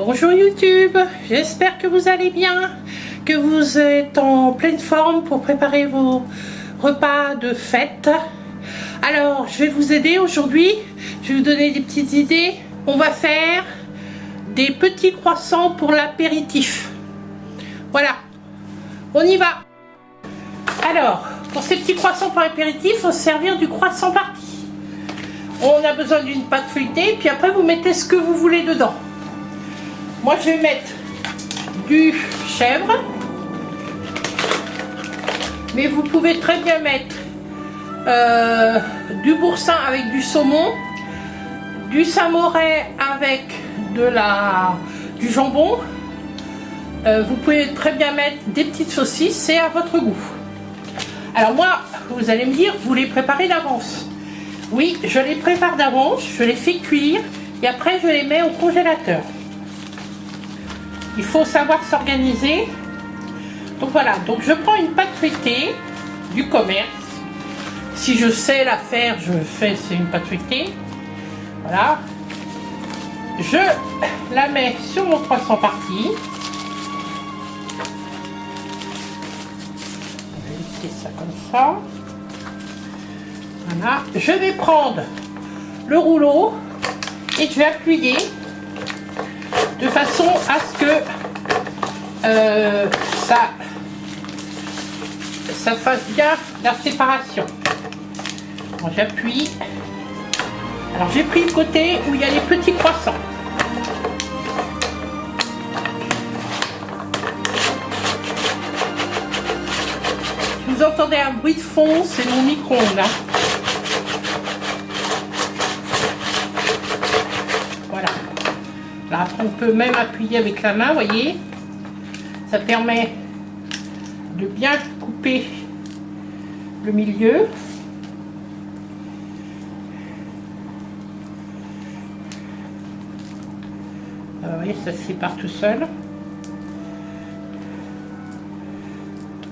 Bonjour YouTube, j'espère que vous allez bien, que vous êtes en pleine forme pour préparer vos repas de fête. Alors, je vais vous aider aujourd'hui, je vais vous donner des petites idées. On va faire des petits croissants pour l'apéritif. Voilà, on y va. Alors, pour ces petits croissants pour l'apéritif, il faut se servir du croissant parti. On a besoin d'une pâte feuilletée, puis après vous mettez ce que vous voulez dedans. Moi je vais mettre du chèvre, mais vous pouvez très bien mettre du boursin avec du saumon, du samouraï avec du jambon. Vous pouvez très bien mettre des petites saucisses, c'est à votre goût. Alors moi, vous allez me dire, vous les préparez d'avance. Oui, je les prépare d'avance, je les fais cuire et après je les mets au congélateur. Il faut savoir s'organiser. Donc voilà, donc je prends une pâte feuilletée du commerce. Si je sais la faire, c'est une pâte feuilletée. Voilà. Je la mets sur mon croissant parti. Je vais laisser ça comme ça. Voilà. Je vais prendre le rouleau et je vais appuyer de façon à ce que ça fasse bien la séparation. Bon, j'appuie. Alors j'ai pris le côté où il y a les petits croissants. Si vous entendez un bruit de fond, c'est mon micro-ondes. Voilà. Là, après, on peut même appuyer avec la main, voyez. Ça permet de bien couper le milieu. Vous voyez, ça se sépare tout seul.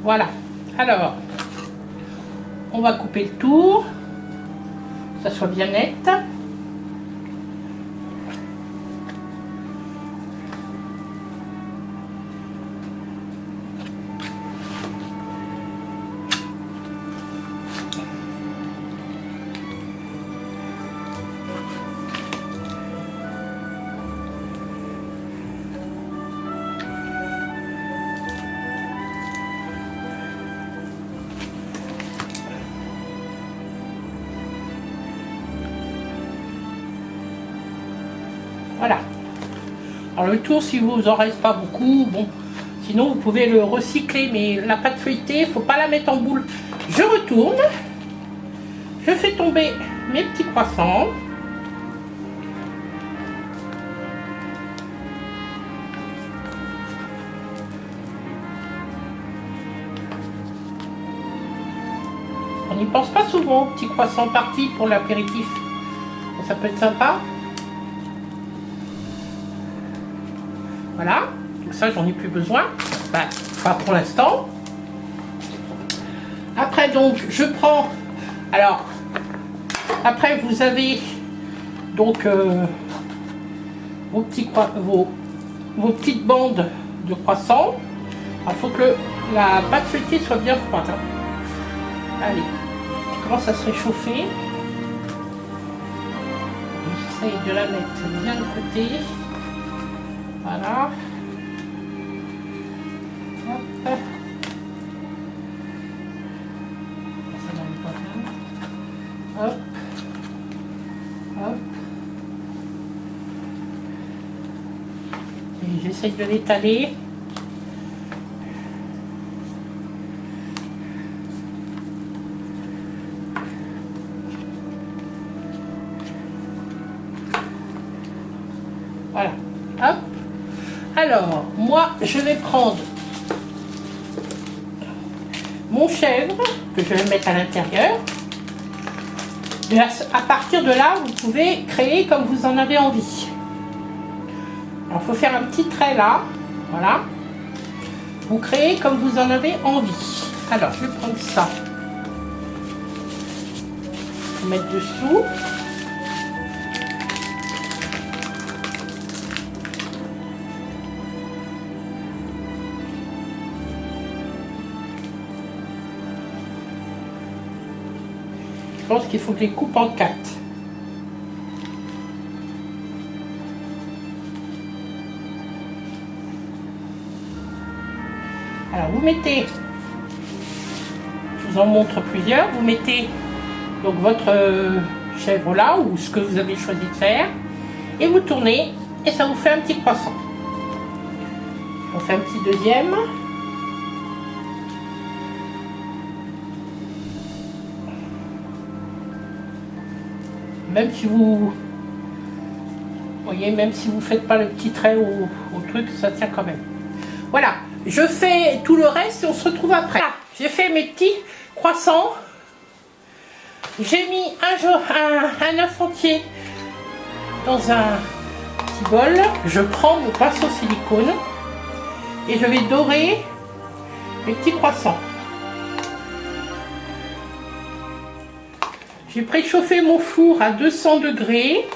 Voilà. Alors, on va couper le tour, que ça soit bien net. Voilà. Alors le tour, si vous en reste pas beaucoup, bon, sinon vous pouvez le recycler, mais la pâte feuilletée, il ne faut pas la mettre en boule. Je retourne, je fais tomber mes petits croissants. On n'y pense pas souvent, petits croissants partis pour l'apéritif. Ça peut être sympa. Voilà, donc ça j'en ai plus besoin, pas pour l'instant. Après donc je prends, alors après vous avez donc vos petites bandes de croissants. Il faut que la pâte feuilletée soit bien froide. Allez, je commence à se réchauffer. J'essaye de la mettre bien de côté. Voilà. Hop. Hop. Hop. Et j'essaye de l'étaler. Voilà. Hop. Alors, moi, je vais prendre mon chèvre, que je vais mettre à l'intérieur. À partir de là, vous pouvez créer comme vous en avez envie. Alors, il faut faire un petit trait là. Voilà. Vous créez comme vous en avez envie. Alors, je vais prendre ça. Je vais mettre dessous. pense qu'il faut que je les coupe en 4. Alors vous mettez, je vous en montre plusieurs, vous mettez donc votre chèvre là, ou ce que vous avez choisi de faire, et vous tournez, et ça vous fait un petit croissant. On fait un petit deuxième. Même si vous voyez, même si vous faites pas le petit trait au truc, ça tient quand même. Voilà, je fais tout le reste et on se retrouve après. Ah, j'ai fait mes petits croissants. J'ai mis un œuf entier dans un petit bol. Je prends mon pinceau silicone et je vais dorer les petits croissants. J'ai préchauffé mon four à 200 degrés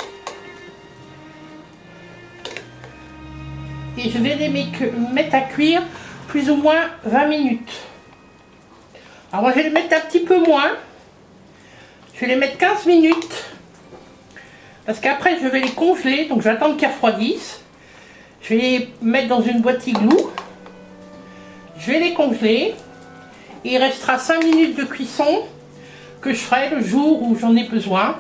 et je vais les mettre à cuire plus ou moins 20 minutes. Alors moi je vais les mettre un petit peu moins. Je vais les mettre 15 minutes parce qu'après je vais les congeler, donc je vais attendre qu'ils refroidissent. Je vais les mettre dans une boîte igloo. Je vais les congeler et il restera 5 minutes de cuisson que je ferai le jour où j'en ai besoin.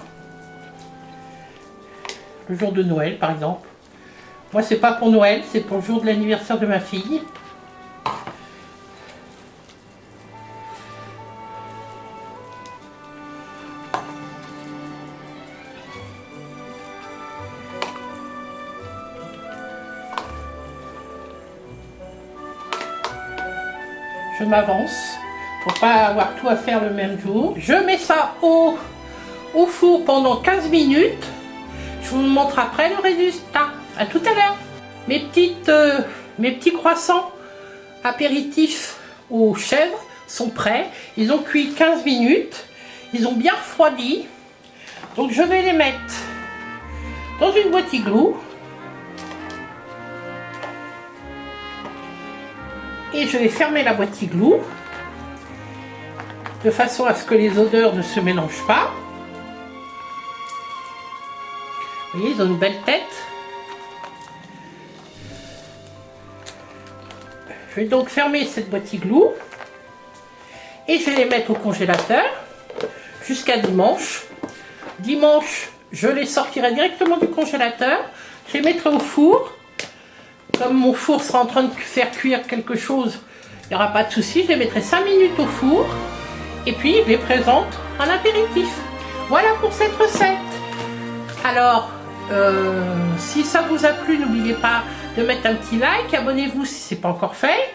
Le jour de Noël par exemple. Moi c'est pas pour Noël, c'est pour le jour de l'anniversaire de ma fille. Je m'avance pour pas avoir tout à faire le même jour. Je mets ça au four pendant 15 minutes. Je vous montre après le résultat. À tout à l'heure. Mes petits croissants apéritifs aux chèvres sont prêts. Ils ont cuit 15 minutes. Ils ont bien refroidi. Donc je vais les mettre dans une boîte igloo. Et je vais fermer la boîte igloo de façon à ce que les odeurs ne se mélangent pas. Vous voyez, ils ont une belle tête. Je vais donc fermer cette boîte igloo et je vais les mettre au congélateur jusqu'à dimanche. Dimanche, je les sortirai directement du congélateur. Je les mettrai au four. Comme mon four sera en train de faire cuire quelque chose, il n'y aura pas de souci. Je les mettrai 5 minutes au four et puis je les présente en apéritif. Voilà pour cette recette. Alors, si ça vous a plu, n'oubliez pas de mettre un petit like, abonnez-vous si ce n'est pas encore fait.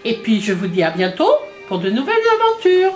Et puis je vous dis à bientôt pour de nouvelles aventures.